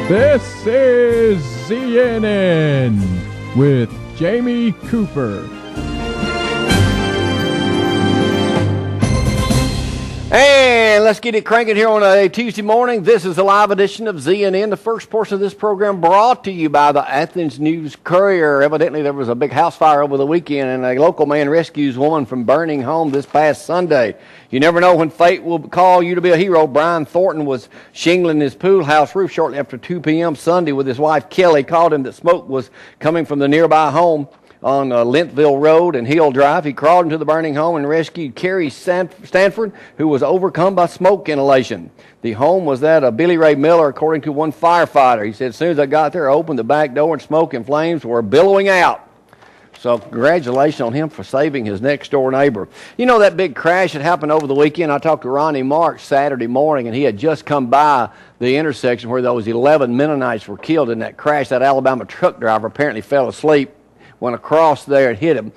This is ZNN with Jamie Cooper. And let's get it cranking here on a Tuesday morning. This is a live edition of ZNN. The first portion of this program brought to you by the Athens News-Courier. Evidently, there was a big house fire over the weekend, and a local man rescues a woman from burning home this past Sunday. You never know when fate will call you to be a hero. Brian Thornton was shingling his pool house roof shortly after 2 p.m. Sunday with his wife, Kelly. Called him that smoke was coming from the nearby home on Lintville Road and Hill Drive. He crawled into the burning home and rescued Carrie Stanford, who was overcome by smoke inhalation. The home was that of Billy Ray Miller, according to one firefighter. He said, as soon as I got there, I opened the back door and smoke and flames were billowing out. So congratulations on him for saving his next-door neighbor. You know that big crash that happened over the weekend? I talked to Ronnie Marks Saturday morning, and he had just come by the intersection where those 11 Mennonites were killed in that crash. That Alabama truck driver apparently fell asleep, went across there and hit him.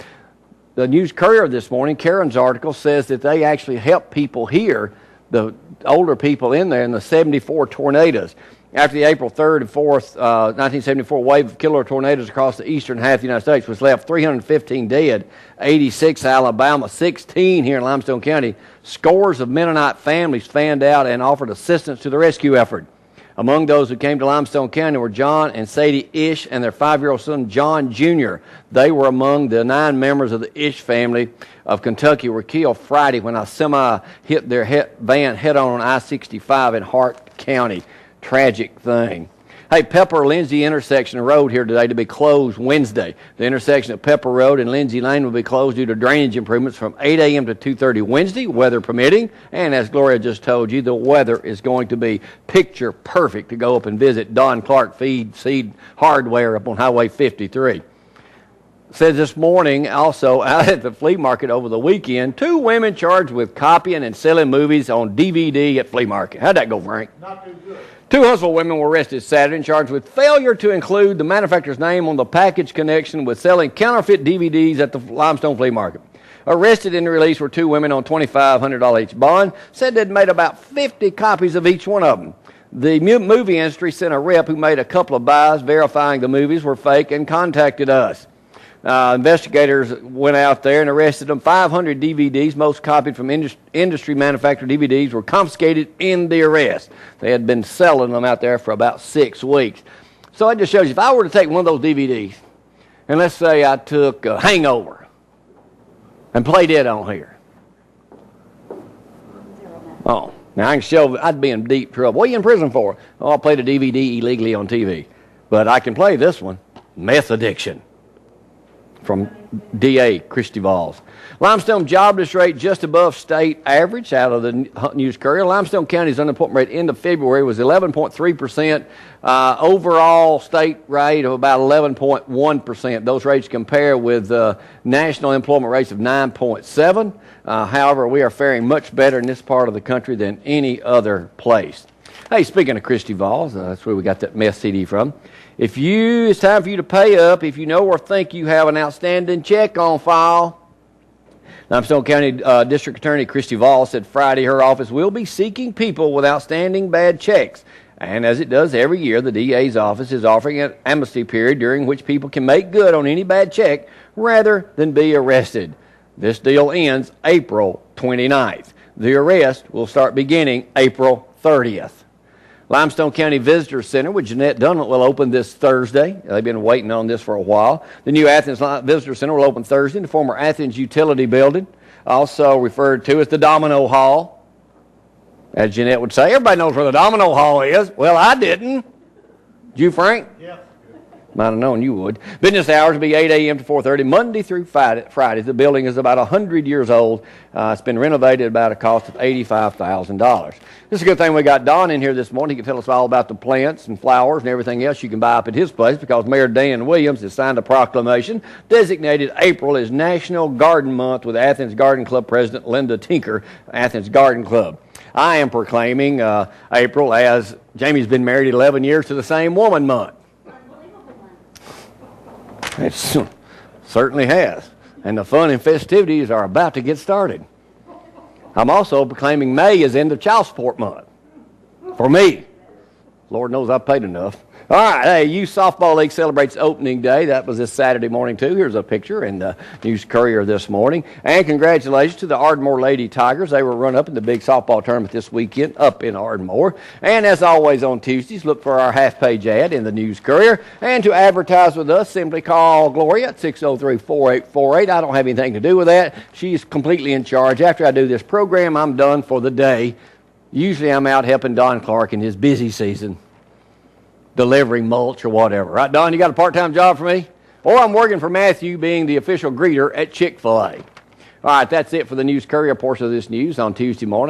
The News-Courier this morning, Karen's article, says that they actually helped people hear, the older people in there, in the 74 tornadoes. After the April 3rd and 4th, 1974 wave of killer tornadoes across the eastern half of the United States, was left 315 dead, 86 Alabama, 16 here in Limestone County. Scores of Mennonite families fanned out and offered assistance to the rescue effort. Among those who came to Limestone County were John and Sadie Ish and their 5-year-old son, John Jr. They were among the 9 members of the Ish family of Kentucky who were killed Friday when a semi hit their van head-on I-65 in Hart County. Tragic thing. Hey, Pepper-Lindsay intersection road here today to be closed Wednesday. The intersection of Pepper Road and Lindsay Lane will be closed due to drainage improvements from 8 a.m. to 2:30 Wednesday, weather permitting. And as Gloria just told you, the weather is going to be picture perfect to go up and visit Don Clark Seed Hardware up on Highway 53. Says this morning also out at the flea market over the weekend, 2 women charged with copying and selling movies on DVD at flea market. How'd that go, Frank? Not too good. 2 Huntsville women were arrested Saturday and charged with failure to include the manufacturer's name on the package connection with selling counterfeit DVDs at the Limestone Flea Market. Arrested in the release were 2 women on $2,500 each bond. Said they'd made about 50 copies of each one of them. The movie industry sent a rep who made a couple of buys verifying the movies were fake and contacted us. Investigators went out there and arrested them. 500 DVDs, most copied from industry manufactured DVDs, were confiscated in the arrest. They had been selling them out there for about 6 weeks. So it just shows you, if I were to take one of those DVDs, and let's say I took Hangover and played it on here. Oh, now I can show, I'd be in deep trouble. What are you in prison for? Oh, I played a DVD illegally on TV. But I can play this one, Meth Addiction, from D.A. Christy Valls. Limestone jobless rate just above state average out of the News-Courier. Limestone County's unemployment rate end of February was 11.3%. Overall state rate of about 11.1%. Those rates compare with national employment rates of 9.7. However, we are faring much better in this part of the country than any other place. Hey, speaking of Christy Valls, that's where we got that meth CD from. It's time for you to pay up if you know or think you have an outstanding check on file. Limestone County District Attorney Christy Valls said Friday her office will be seeking people with outstanding bad checks. And as it does every year, the DA's office is offering an amnesty period during which people can make good on any bad check rather than be arrested. This deal ends April 29th. The arrest will start beginning April 30th. Limestone County Visitor Center with Jeanette Dunlap will open this Thursday. They've been waiting on this for a while. The new Athens Visitor Center will open Thursday in the former Athens Utility Building, also referred to as the Domino Hall. As Jeanette would say, everybody knows where the Domino Hall is. Well, I didn't. Did you, Frank? Yeah. Might have known you would. Business hours will be 8 a.m. to 4:30, Monday through Friday. The building is about 100 years old. It's been renovated at about a cost of $85,000. This is a good thing we got Don in here this morning. He can tell us all about the plants and flowers and everything else you can buy up at his place, because Mayor Dan Williams has signed a proclamation designated April as National Garden Month with Athens Garden Club President Linda Tinker, Athens Garden Club. I am proclaiming April as Jamie's been married 11 years to the same woman month. It certainly has. And the fun and festivities are about to get started. I'm also proclaiming May is end of child support month. For me. Lord knows I've paid enough. All right, hey, Youth Softball League celebrates opening day. That was this Saturday morning, too. Here's a picture in the News-Courier this morning. And congratulations to the Ardmore Lady Tigers. They were run up in the big softball tournament this weekend up in Ardmore. And as always on Tuesdays, look for our half-page ad in the News-Courier. And to advertise with us, simply call Gloria at 603-4848. I don't have anything to do with that. She's completely in charge. After I do this program, I'm done for the day. Usually I'm out helping Don Clark in his busy season, delivering mulch or whatever. Right, Don, you got a part-time job for me? Or I'm working for Matthew being the official greeter at Chick-fil-A. All right, that's it for the News-Courier portion of this news on Tuesday morning.